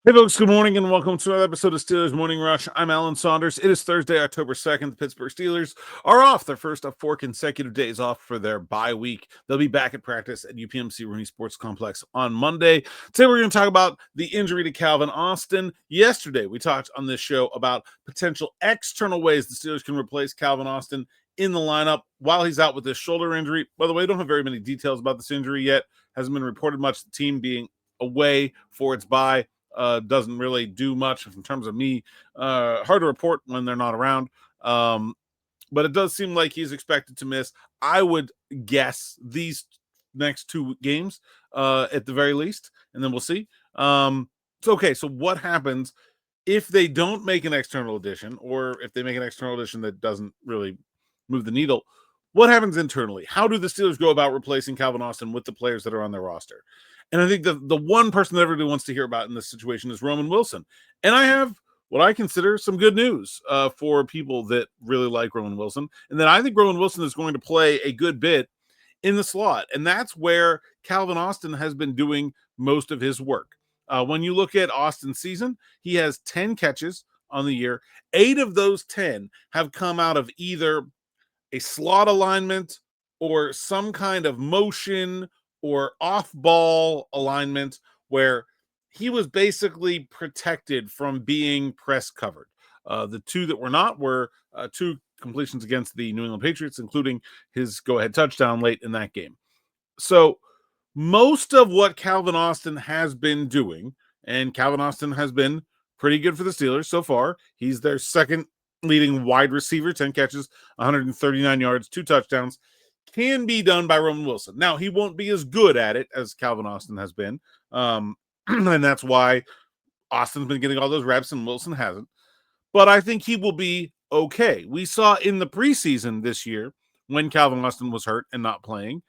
Hey folks, good morning and welcome to another episode of Steelers Morning Rush. I'm Alan Saunders. It is Thursday, October 2nd. The Pittsburgh Steelers are off their first of 4 consecutive days off for their bye week. They'll be back at practice at UPMC Rooney Sports Complex on Monday. Today we're going to talk about the injury to Calvin Austin. Yesterday we talked on this show about potential external ways the Steelers can replace Calvin Austin in the lineup while he's out with this shoulder injury. By the way, I don't have very many details about this injury yet. Hasn't been reported much. The team being away for its bye doesn't really do much in terms of me. Hard to report when they're not around. But it does seem like he's expected to miss, I would guess, these next 2 games at the very least, and then we'll see. So what happens if they don't make an external addition, or if they make an external addition that doesn't really move the needle? What happens internally? How do the Steelers go about replacing Calvin Austin with the players that are on their roster? And I think the one person that everybody wants to hear about in this situation is Roman Wilson. And I have what I consider some good news for people that really like Roman Wilson. And then I think Roman Wilson is going to play a good bit in the slot. And that's where Calvin Austin has been doing most of his work. When you look at Austin's season, he has 10 catches on the year. 8 of those 10 have come out of either a slot alignment or some kind of motion or off-ball alignment where he was basically protected from being press covered. The 2 that were not were 2 completions against the New England Patriots, including his go-ahead touchdown late in that game. So most of what Calvin Austin has been doing, and Calvin Austin has been pretty good for the Steelers so far. He's their second leading wide receiver, 10 catches, 139 yards, 2 touchdowns, can be done by Roman Wilson. Now, he won't be as good at it as Calvin Austin has been, and that's why Austin's been getting all those reps and Wilson hasn't. But I think he will be okay. We saw in the preseason this year, when Calvin Austin was hurt and not playing,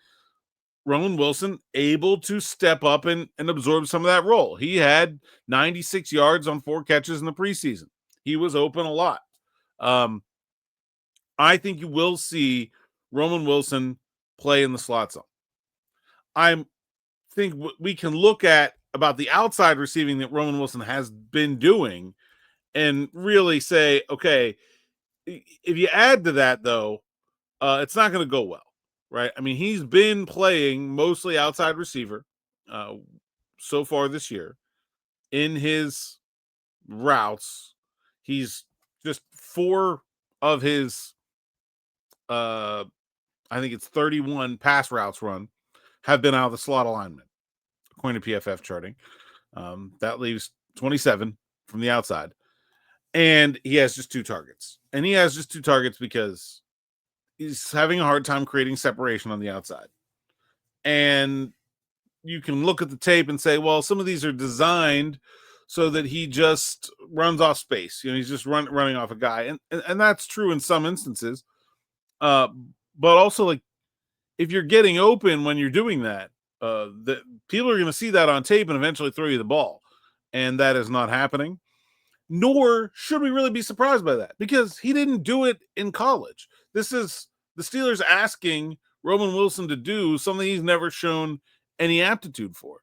Roman Wilson able to step up and absorb some of that role. He had 96 yards on 4 catches in the preseason. He was open a lot. I think you will see Roman Wilson play in the slot zone. I think we can look at about the outside receiving that Roman Wilson has been doing and really say, okay, if you add to that, though, it's not going to go well, right? I mean, he's been playing mostly outside receiver so far this year. In his routes, he's just 4 of his I think it's 31 pass routes run have been out of the slot alignment, according to PFF charting. That leaves 27 from the outside. And he has just 2 targets. And he has just 2 targets because he's having a hard time creating separation on the outside. And you can look at the tape and say, well, some of these are designed so that he just runs off space. You know, he's just running off a guy. And that's true in some instances. But also, like, if you're getting open when you're doing that, the people are going to see that on tape and eventually throw you the ball. And that is not happening. Nor should we really be surprised by that, because he didn't do it in college. This is the Steelers asking Roman Wilson to do something he's never shown any aptitude for.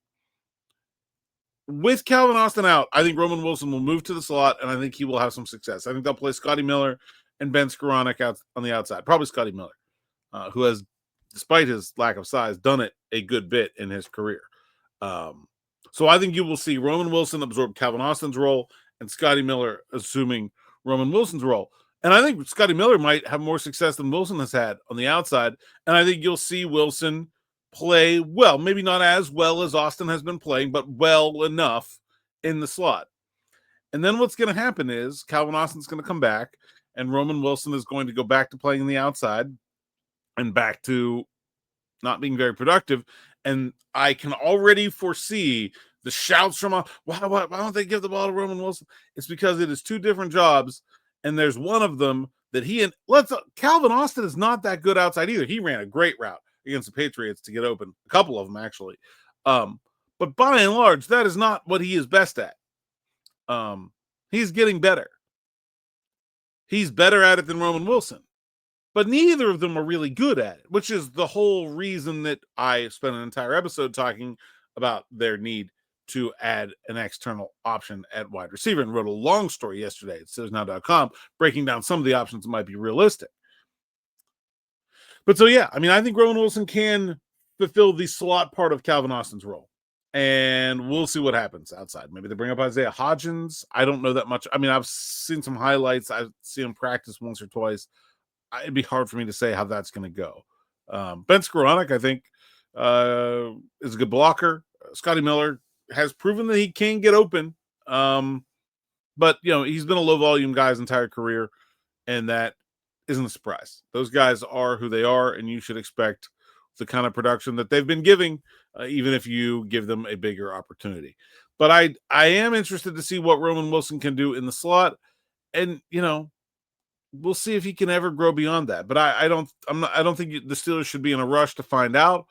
With Calvin Austin out, I think Roman Wilson will move to the slot, and I think he will have some success. I think they'll play Scotty Miller and Ben Skoranek out on the outside. Probably Scotty Miller, who has, despite his lack of size, done it a good bit in his career. So I think you will see Roman Wilson absorb Calvin Austin's role and Scotty Miller assuming Roman Wilson's role. And I think Scotty Miller might have more success than Wilson has had on the outside. And I think you'll see Wilson play well, maybe not as well as Austin has been playing, but well enough in the slot. And then what's going to happen is Calvin Austin's going to come back and Roman Wilson is going to go back to playing on the outside and back to not being very productive. And I can already foresee the shouts from, why don't they give the ball to Roman Wilson? It's because it is 2 different jobs, and there's one of them that Calvin Austin is not that good outside either. He ran a great route against the Patriots to get open, a couple of them actually. But by and large, that is not what he is best at. He's getting better. He's better at it than Roman Wilson. But neither of them are really good at it, which is the whole reason that I spent an entire episode talking about their need to add an external option at wide receiver, and wrote a long story yesterday at SteelersNow.com breaking down some of the options that might be realistic. But so, yeah, I mean, I think Roman Wilson can fulfill the slot part of Calvin Austin's role. And we'll see what happens outside. Maybe they bring up Isaiah Hodgins. I don't know that much. I mean, I've seen some highlights. I've seen him practice once or twice. It'd be hard for me to say how that's going to go. Ben Skoranek, I think, is a good blocker. Scotty Miller has proven that he can get open. But, he's been a low-volume guy his entire career, and that isn't a surprise. Those guys are who they are, and you should expect the kind of production that they've been giving, even if you give them a bigger opportunity. But I am interested to see what Roman Wilson can do in the slot, and we'll see if he can ever grow beyond that. But I don't think the Steelers should be in a rush to find out.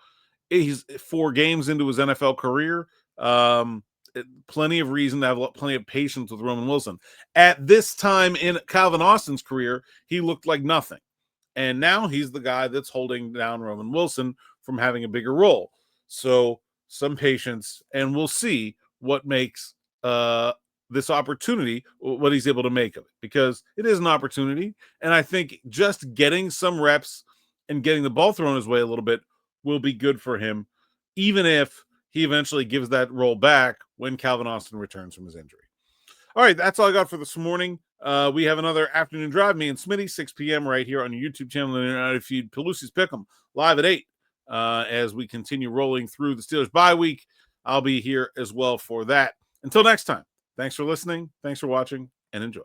He's 4 games into his NFL career. Plenty of reason to have plenty of patience with Roman Wilson. At this time in Calvin Austin's career, he looked like nothing. And now he's the guy that's holding down Roman Wilson from having a bigger role. So some patience, and we'll see what makes this opportunity, what he's able to make of it, because it is an opportunity. And I think just getting some reps and getting the ball thrown his way a little bit will be good for him, even if he eventually gives that role back when Calvin Austin returns from his injury. All right, that's all I got for this morning. We have another afternoon drive, me and Smitty, 6 p.m. right here on your YouTube channel and internet feed, Pelusi's Pick'em, live at 8. As we continue rolling through the Steelers bye week, I'll be here as well for that. Until next time, thanks for listening, thanks for watching, and enjoy.